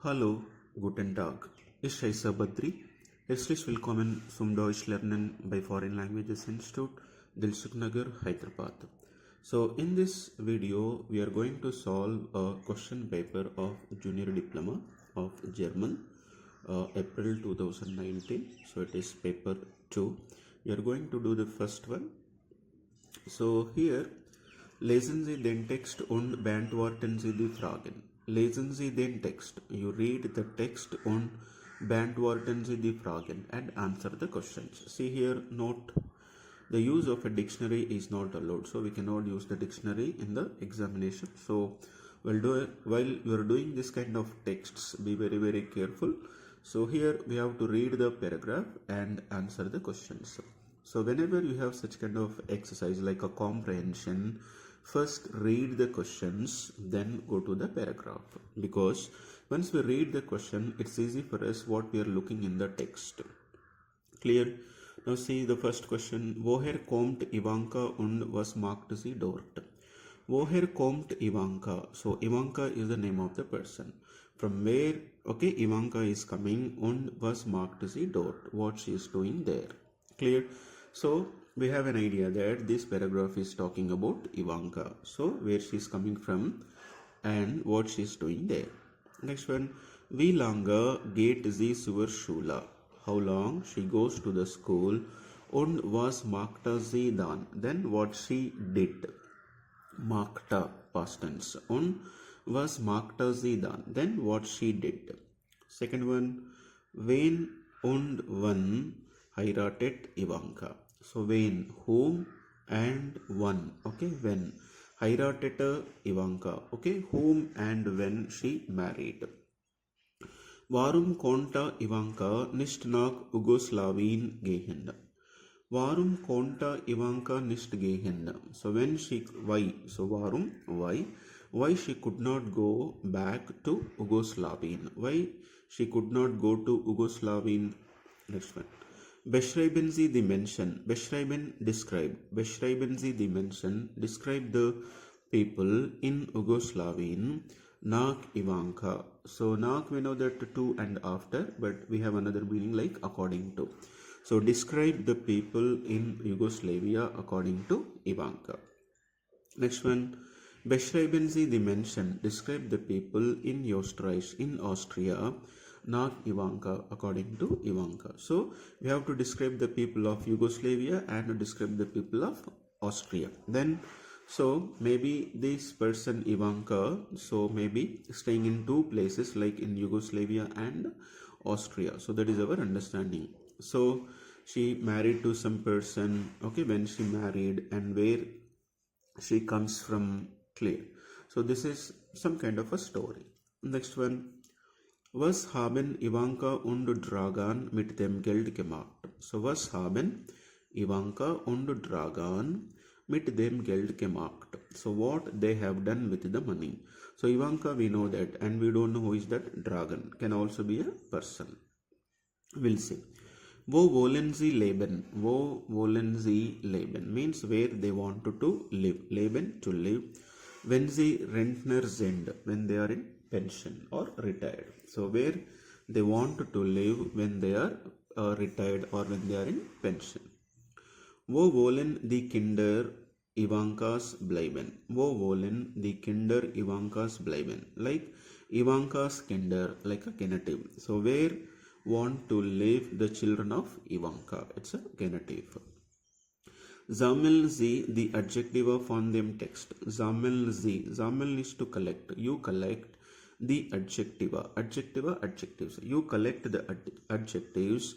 Hallo, guten Tag. Ich heiße Badri. Herzlich willkommen zum Deutsch lernen bei Foreign Languages Institute, Dilsuk Nagar, Hyderabad. So in this video, we are going to solve a question paper of Junior Diploma of German, April 2019. So it is paper 2. We are going to do the first one. So here, lesen Sie den Text und beantworten Sie die Fragen. Lesen Sie den Text. You read the text und beantworten Sie die Fragen and answer the questions. See here, note, the use of a dictionary is not allowed. So we cannot use the dictionary in the examination. So while you are doing this kind of texts, be very careful. So here we have to read the paragraph and answer the questions. So whenever you have such kind of exercise like a comprehension, first read the questions, then go to the paragraph, because once we read the question, it's easy for us what we are looking in the text. Clear? Now see the first question. Woher kommt Ivanka und was macht sie dort? Woher kommt Ivanka? So Ivanka is the name of the person. From where, okay, Ivanka is coming und was macht sie dort? What she is doing there. Clear? So we have an idea that this paragraph is talking about Ivanka. So where she is coming from and what she is doing there. Next one. Wie lange geht sie zur Schule? How long she goes to the school. Und was machte sie dann? Then what she did. Machte, past tense. Und was machte sie dann? Then what she did. Second one. Wen und wann heiratet Ivanka? So wen, whom, and wann. Okay, when. Heiratet Ivanka. Okay, whom and when she married. Warum konnte Ivanka nicht nach Jugoslawien gehen? Warum konnte Ivanka nicht gehen? So when she, why? So warum, why? Why she could not go back to Jugoslawien? Why she could not go to Jugoslawien? Next one. Beschreiben Sie die Menschen. Beschreiben, describe. Beschreiben Sie die Menschen. Describe the people in Jugoslawien. Nach Ivanka. So nach, we know that to and after, but we have another meaning like according to. So describe the people in Yugoslavia according to Ivanka. Next one. Beschreiben Sie die Menschen. Describe the people in Österreich, in Austria. Nach Ivanka, according to Ivanka. So we have to describe the people of Yugoslavia and describe the people of Austria. Then so maybe this person Ivanka, so maybe staying in two places like in Yugoslavia and Austria. So that is our understanding. So she married to some person, okay, when she married and where she comes from. Clear. So this is some kind of a story. Next one. Was haben Ivanka und Dragan mit dem Geld gemacht? So was haben Ivanka und Dragan mit dem Geld gemacht? So what they have done with the money. So Ivanka we know that, and we don't know who is that. Dragan can also be a person. We'll see. Wo wollen Sie leben? Wo wollen Sie leben means where they want to live. Leben, to live. Wenn sie Rentner sind, when they are in pension or retired. So where they want to live when they are retired or when they are in pension. Wo wollen die Kinder Ivankas bleiben? Wo wollen die Kinder Ivankas bleiben? Like Ivankas Kinder, like a genitive. So where want to live the children of Ivanka? It's a genitive. Sammeln Sie the adjective von dem Text. Sammeln Sie. Sammeln is to collect. You collect the adjective. Adjectives. You collect the adjectives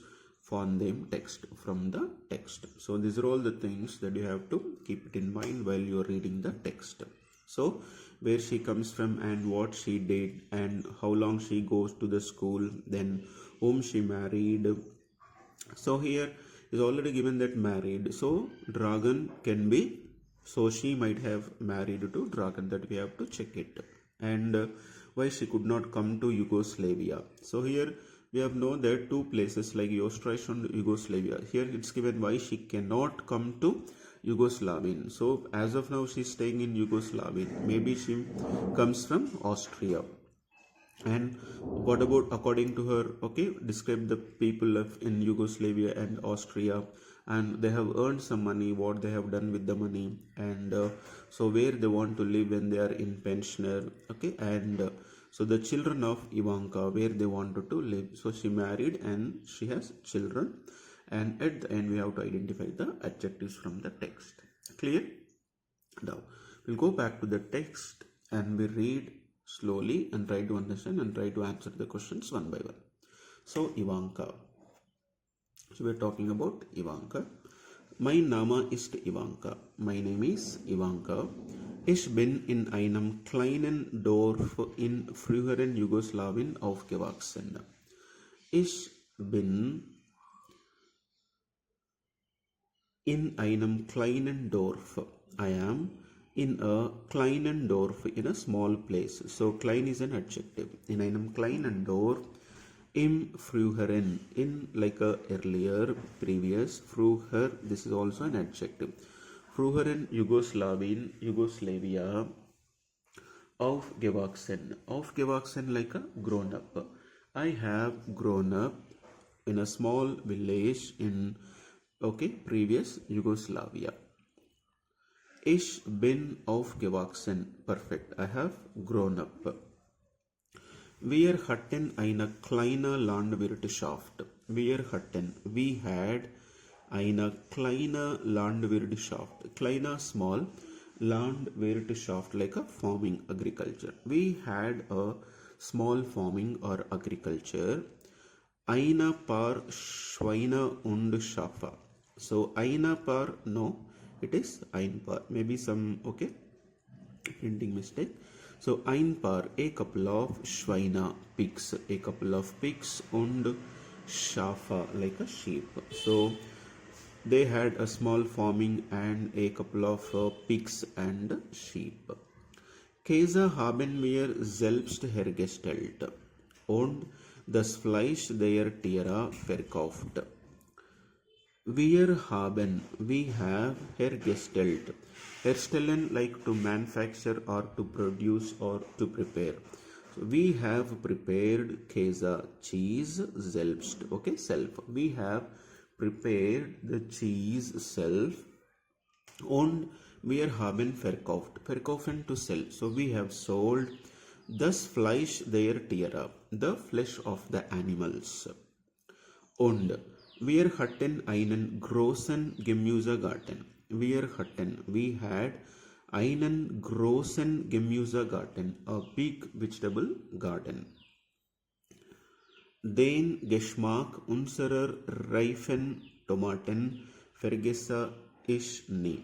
von dem Text, from the text. So these are all the things that you have to keep it in mind while you are reading the text. So where she comes from and what she did and how long she goes to the school, then whom she married. So here is already given that married. So Dragan can be, so she might have married to Dragan, that we have to check it. And why she could not come to Yugoslavia. So here we have known that two places like Österreich and Yugoslavia. Here it's given why she cannot come to Yugoslavian. So as of now she is staying in Yugoslavian. Maybe she comes from Austria. And what about according to her? Okay, describe the people of in Yugoslavia and Austria, and they have earned some money, what they have done with the money, and so where they want to live when they are in pensioner. Okay, and so the children of Ivanka, where they wanted to live. So she married and she has children, and at the end we have to identify the adjectives from the text. Clear? Now we'll go back to the text and we read slowly and try to understand and try to answer the questions one by one. So Ivanka. So we're talking about Ivanka. Mein Name ist Ivanka. My name is Ivanka. Ich bin in einem kleinen Dorf in früheren Jugoslawien aufgewachsen. Ich bin in einem kleinen Dorf. I am in a kleinen Dorf, in a small place. So klein is an adjective. In einem kleinen Dorf, im früheren, in like a earlier, previous. Früher, this is also an adjective. Früheren Yugoslavia, aufgewachsen. Aufgewachsen like a grown up. I have grown up in a small village in previous Yugoslavia. Ich bin aufgewachsen. Perfect. I have grown up. Wir hatten eine kleine Landwirtschaft. Wir hatten. We had eine kleine Landwirtschaft. Kleine, small. Landwirtschaft, like a farming, agriculture. We had a small farming or agriculture. Eine paar Schweine und Schafe. So eine paar, no, it is ein paar. Maybe some printing mistake. So ein paar, a couple of Schweine, pigs, a couple of pigs und Schafe, like a sheep. So they had a small farming and a couple of pigs and sheep. Käse haben wir selbst hergestellt und das Fleisch der Tiere verkauft. Wir haben, we have, hergestellt. Herstellen, like to manufacture or to produce or to prepare. So we have prepared Käse, cheese, selbst. Okay, self. We have prepared the cheese self. Und wir haben verkauft. Verkaufen, to sell. So we have sold das Fleisch der Tiere, the flesh of the animals. Und wir hatten einen großen Gemüsegarten. Wir hatten, we had einen großen Gemüsegarten, a big vegetable garden. Den Geschmack unserer reifen Tomaten vergesse ich nie.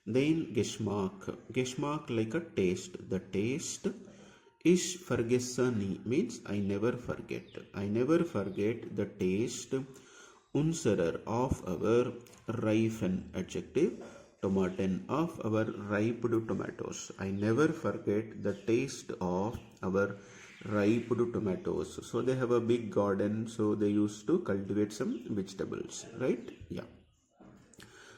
Den Geschmack, Geschmack like a taste, the taste. Ich vergesse nie means I never forget. I never forget the taste unserer, of our, reifen, adjective, Tomaten, of our ripe tomatoes. I never forget the taste of our ripe tomatoes. So they have a big garden, so they used to cultivate some vegetables, right? Yeah.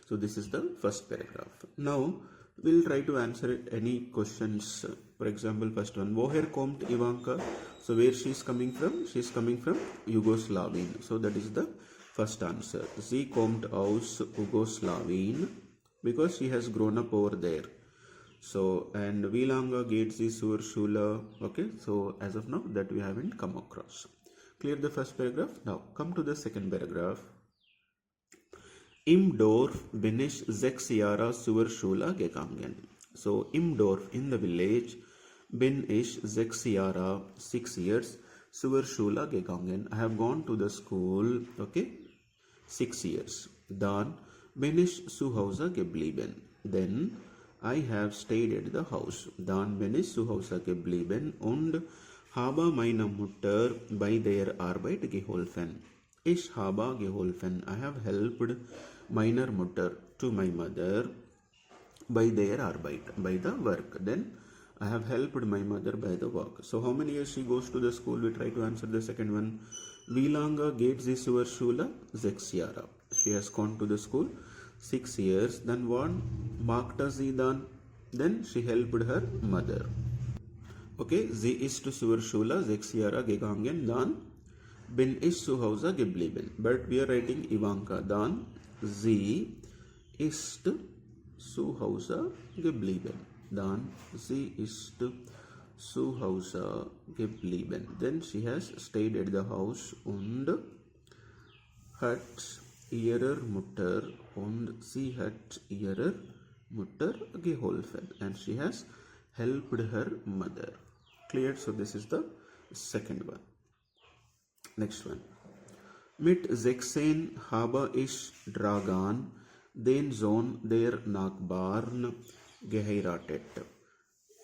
So this is the first paragraph. Now we'll try to answer any questions. For example, first one, woher kommt Ivanka? So where she is coming from? She is coming from Yugoslavien. So that is the first answer. Sie kommt aus Jugoslawien because she has grown up over there. So, and wie lange geht sie zur Schule? Okay, so as of now that we haven't come across. Clear the first paragraph? Now come to the second paragraph. Im Dorf bin ich 6 Jahre zur Schule gegangen. So im Dorf, in the village, bin ich 6 Jahre, 6 years, zur Schule gegangen. I have gone to the school, 6 years. Dann bin ich zu Hause geblieben. Then I have stayed at the house. Dann bin ich zu Hause geblieben und habe meiner Mutter bei der Arbeit geholfen. Ich habe geholfen. I have helped meiner Mutter, to my mother, by their Arbeit, by the work. Then I have helped my mother by the work. So how many years she goes to the school? We try to answer the second one. Wie lange geht sie zur Schule? 6 Jahre. She has gone to the school 6 years. Then what machte sie dann? Then she helped her mother. Okay, sie ist zur Schule 6 Jahre gegangen, dann bin ich zu Hause geblieben. But we are writing Ivanka. Dann sie ist zu Hause geblieben. Dann sie ist zu Hause geblieben. Then she has stayed at the house und hat ihrer Mutter und sie hat ihrer Mutter geholfen. And she has helped her mother. Clear? So this is the second one. Next one. Mit 16 habe ich Dragan, den Sohn der Nachbarn, geheiratet.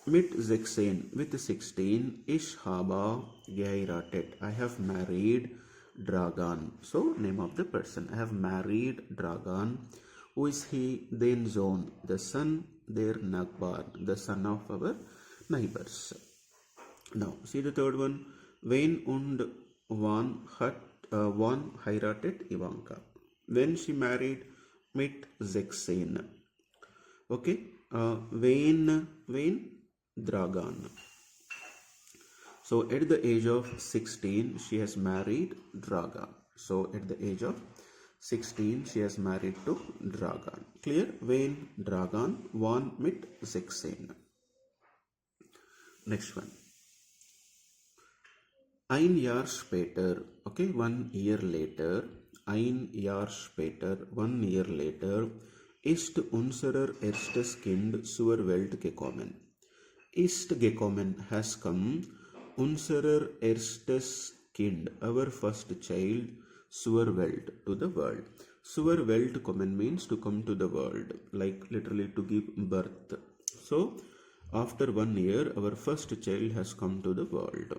Mit 16, with 16, ich habe geheiratet. I have married Dragan. So, name of the person. I have married Dragan. Who is he? Den Sohn, the son der Nachbarn, the son of our neighbors. Now, see the third one. Wen und wann heiratet Ivanka? When she married mit 16. Okay. Wen Dragan. So at the age of 16, she has married Dragan. So at the age of 16, she has married to Dragan. Clear? Wen Dragan, wann mit 16. Next one. Ein Jahr später, okay, 1 year later, ein Jahr später, 1 year later, ist unser erstes Kind zur Welt gekommen. Ist gekommen has come, unser erstes Kind, our first child, zur Welt, to the world. Zur Welt kommen means to come to the world, like literally to give birth. So, after 1 year, our first child has come to the world.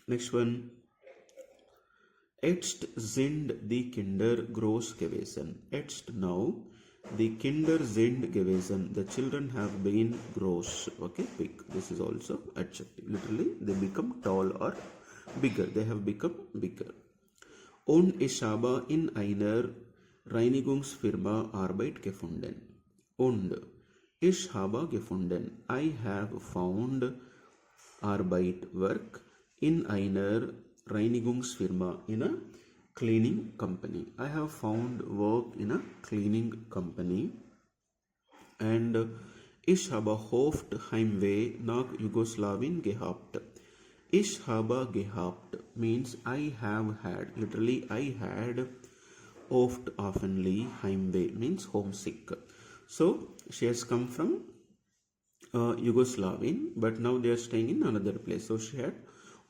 Next one. Jetzt sind die Kinder groß gewesen. Jetzt now, the Kinder sind gewesen. The children have been groß. Okay, big. This is also adjective. Literally, they become tall or bigger. They have become bigger. Und ich habe in einer Reinigungsfirma Arbeit gefunden. Und ich habe gefunden. I have found Arbeit, work, in einer Reinigungsfirma, in a cleaning company. I have found work in a cleaning company. And ich habe oft Heimweh nach Jugoslawien gehabt. Ich habe gehabt means I have had. Literally, I had oft, oftenly, Heimweh means homesick. So, she has come from Yugoslavian, but now they are staying in another place. So, she had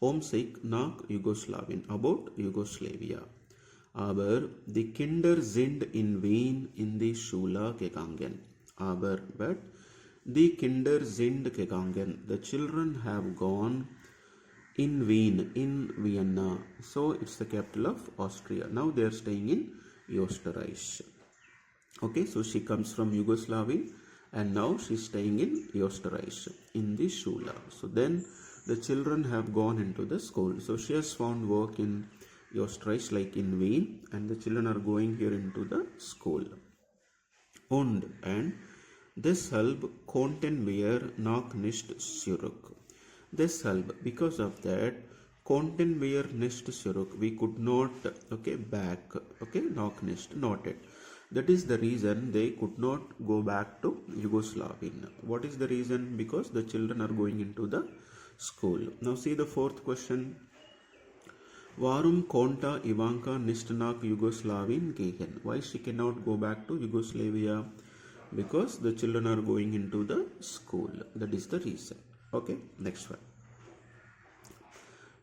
homesick nach Jugoslawien, about Yugoslavia. Aber die Kinder sind in Wien in die Schule gegangen. Aber, but, die Kinder sind gegangen. The children have gone in Wien, in Vienna. So, it's the capital of Austria. Now, they are staying in Österreich. Okay, so she comes from Yugoslavia and now she's staying in Österreich, in the Schule. So, then the children have gone into the school. So she has found work in Österreich, like in Wien, and the children are going here into the school. Und deshalb konnten wir noch nicht zurück. Deshalb, because of that, konnten wir nicht zurück. We could not, okay, back, okay, noch nicht, not it. That is the reason they could not go back to Yugoslavia. What is the reason? Because the children are going into the school. Now see the fourth question. Warum konnte Ivanka nicht nach Jugoslawien gehen? Why she cannot go back to Yugoslavia? Because the children are going into the school. That is the reason. Okay, next one.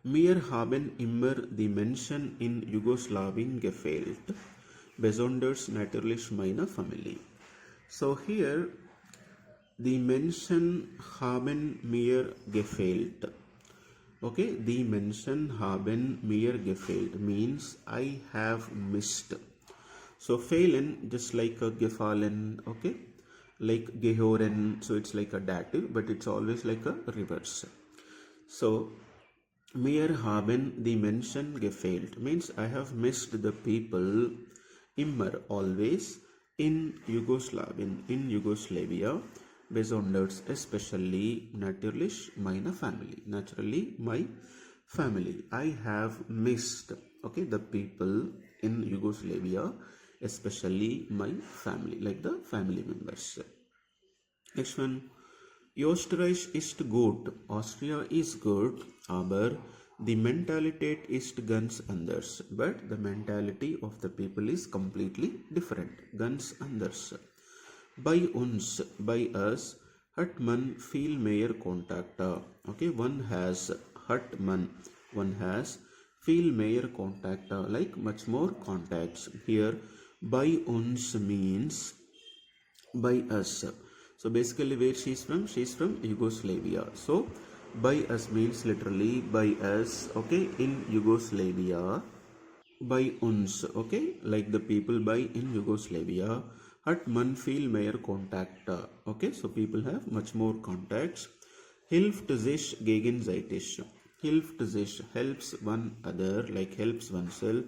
Mir haben immer die Menschen in Jugoslawien gefehlt. Besonders natürlich meine Familie. So here, die Menschen haben mir gefehlt. Okay, die Menschen haben mir gefehlt means I have missed. So fehlen, just like a gefallen, okay, like gehören, so it's like a dative, but it's always like a reverse. So mir haben die Menschen gefehlt means I have missed the people, immer, always, in Yugoslavia, besonders, especially, natürlich, meine Family. Naturally, my family. I have missed, okay, the people in Yugoslavia, especially my family, like the family members. Next one. Österreich ist gut. Austria is good, aber die Mentalität ist ganz anders. But the mentality of the people is completely different. Ganz anders. Bei uns, by us, hat man viel mehr Kontakte. Okay, one has viel mehr Kontakte, like much more contacts. Here, by uns means by us. So basically, where she's from? She's from Yugoslavia. So by us means literally by us, okay, in Yugoslavia. By uns, okay, like the people by in Yugoslavia, hat man viel mehr Kontakte. Okay, so people have much more contacts. Hilft sich gegenseitig. Hilft sich, helps one other, like helps oneself,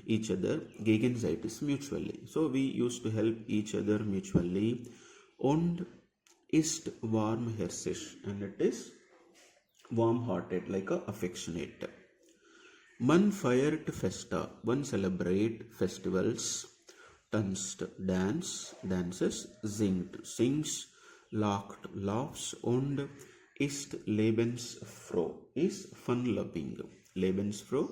each other, gegenseitig, mutually. So we used to help each other mutually. Und ist warmherzig, and it is warm-hearted, like a affectionate. Man feiert Festa, one celebrate festivals, tanzt, dances, singt, sings, lacht, laughs, und ist lebensfroh, is fun-loving. Lebensfroh,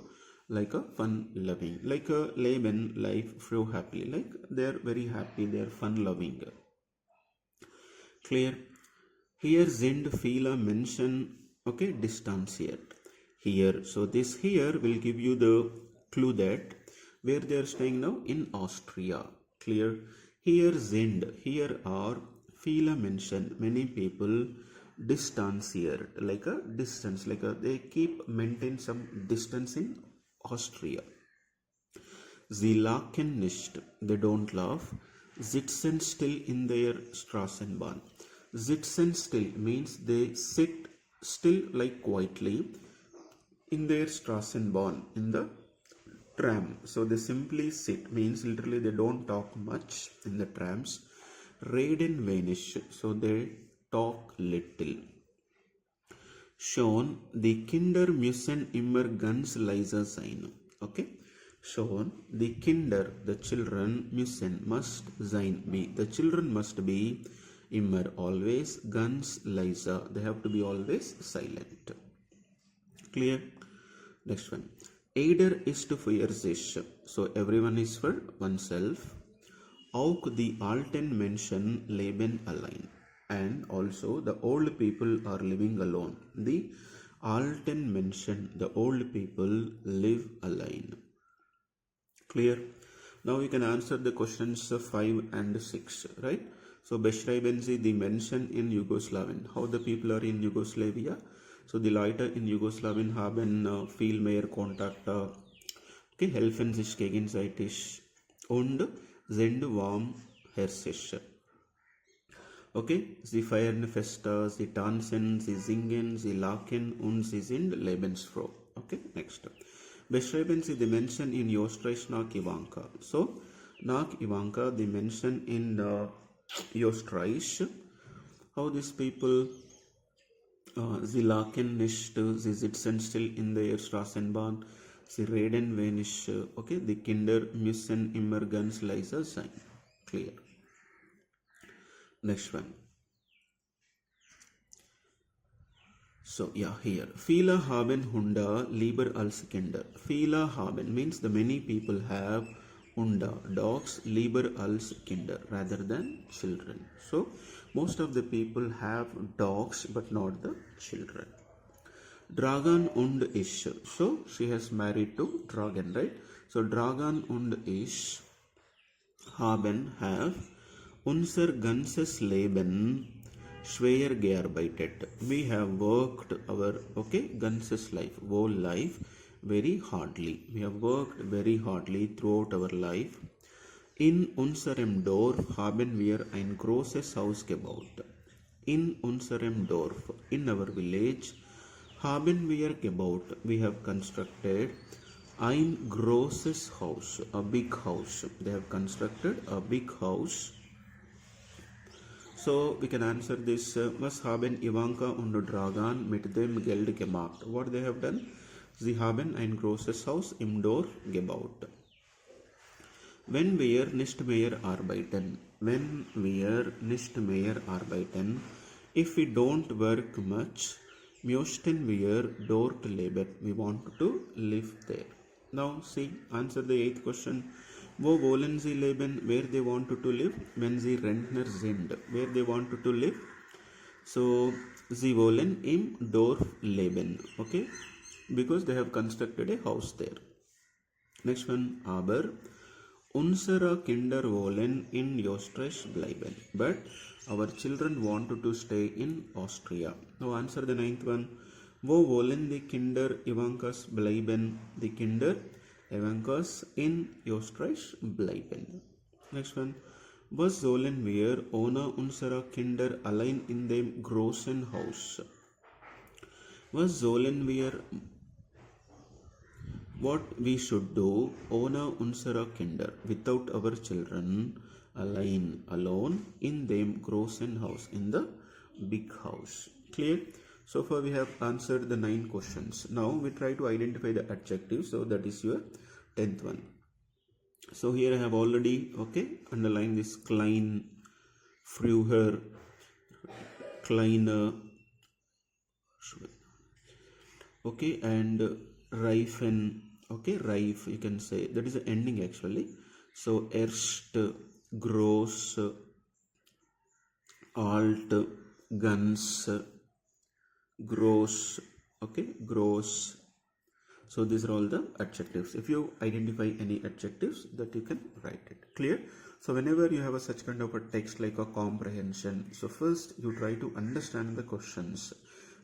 like a fun-loving, like a Leben, life, froh, happily, like they are very happy, they are fun-loving. Clear? Here sind viele Menschen, okay, distanziert. Here, so this here will give you the clue that where they are staying now, in Austria. Clear? Here sind, here are viele Menschen, many people, distanziert, like a distance, like a they keep maintain some distance in Austria. Sie lachen nicht, they don't laugh. Sitzen still in their Straßenbahn. Sitzen still means they sit still, like quietly, in their Straßenbahn, in the tram. So they simply sit means literally they don't talk much in the trams. Reden wenig, so they talk little. Schon, die Kinder müssen immer ganz leise sein. Okay? Schon, die Kinder, the children, must sein, be, the children must be, immer, always, ganz leise, they have to be always silent. Clear? Next one. Jeder ist für sich, so everyone is for oneself. Auch die alten Menschen leben allein, and also the old people are living alone. The alten Menschen, the old people, live alone. Clear? Now you can answer the questions 5 and 6, right? So beschreiben Sie die Menschen in Jugoslawien. How the people are in Yugoslavia. So die Leute in Jugoslawien haben viel mehr Kontakte, okay, helfen sich gegenseitig und sind warmherzig. Okay, sie feiern Feste, sie tanzen, sie singen, sie lachen und sie sind lebensfroh. Okay, next. Beschreiben Sie die Menschen in Österreich nach Ivanka. So, nach Ivanka, die Menschen in Österreich, how these people, sie lachen nicht, sie sitzen still in der Straßenbahn, sie reden wenig, okay, die Kinder müssen immer ganz leise sein. Clear. Next one. So yeah, here. Viele haben Hunde lieber als Kinder. Viele haben means the many people have Hunde, dogs, lieber als Kinder, rather than children. So most of the people have dogs but not the children. Dragan und ich. So she has married to Dragan, right? So Dragan und ich haben, have, unser ganzes Leben schwer gearbeitet. We have worked our, okay, ganzes life, whole life, very hardly. We have worked very hardly throughout our life. In unserem Dorf haben wir ein großes Haus gebaut. In unserem Dorf, in our village, haben wir gebaut, we have constructed, ein großes Haus, a big house. They have constructed a big house. So we can answer this. Was haben Ivanka und Dragan mit dem Geld gemacht? What they have done? Sie haben ein großes Haus im Dorf gebaut. Wenn wir nicht mehr arbeiten, if we don't work much, möchten wir dort leben. We want to live there. Now see, answer the 8th question. Wo wollen Sie leben? Where they want to live? Wenn Sie Rentner sind. Where they want to live? So, Sie wollen im Dorf leben. Okay? Because they have constructed a house there. Next one, aber unsere Kinder wollen in Österreich bleiben. But our children want to stay in Austria. Now answer the 9th one. Wo wollen die Kinder Ivankas bleiben? Die Kinder Ivankas in Österreich bleiben. Next one. Was sollen wir ohne unsere Kinder allein in dem großen Haus? Was sollen wir What we should do ohne unsere Kinder, without our children, alone in them großen Haus, in the big house. Clear? So far we have answered the 9 questions. Now we try to identify the adjectives. So that is your 10th one. So here I have already underlined this klein, früher, kleiner, and reifen. Reif, you can say that is the ending actually. So erst, gross, alt, ganz, gross. Gross. So these are all the adjectives. If you identify any adjectives, that you can write it. Clear? So whenever you have a such kind of a text like a comprehension, so first you try to understand the questions.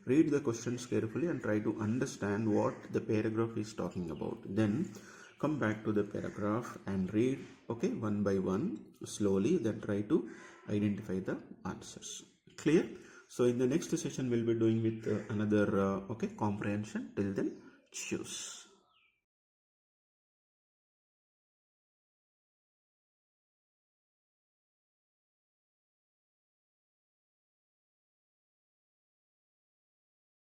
Read the questions carefully and try to understand what the paragraph is talking about. Then come back to the paragraph and read one by one slowly, then try to identify the answers. Clear? So in the next session we'll be doing with another comprehension. Till then, choose.